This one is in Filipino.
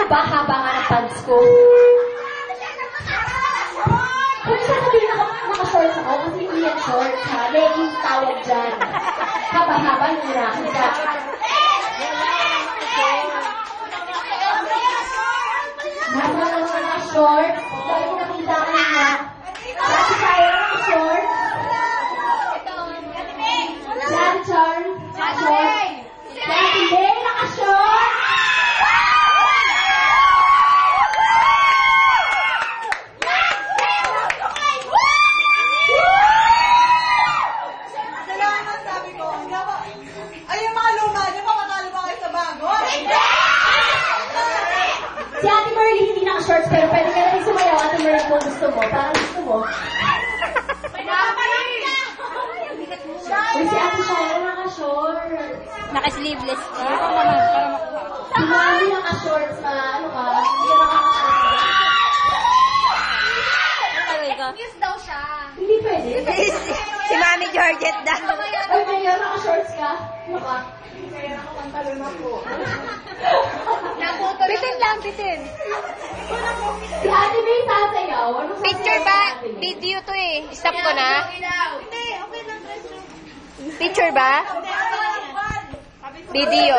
haba-haba nga ng pants ko. Kung saan sabi naka-shorts ako, kasi hindi yan shorts ha. Leggings tawag dyan. Haba-haba yung nakita. Nasa mga shorts. Dahil ko nakita ka nga. Kasi tayo naka-shorts. Jan Charm. Naka-shorts. Dati din naka-shorts. Si Ate Marley hindi naka-shorts pero pwede ka rin sumayaw Ate Marley kung gusto mo. Parang gusto mo. Uy, si Ate Shara naka-shorts. Naka-sleeveless ka? Si Mami naka-shorts na ano ka? Hindi ka naka-shorts. News daw siya. Hindi pwede. Si Mami Georgette daw. Uy, kaya naka-shorts ka? Ano ka? Kaya nakapantalon ako. Bitin lang, bitin. Si Ate May sasayaw. Picture ba? Video to eh. Stop ko na. Hindi, okay lang. Picture ba? Video.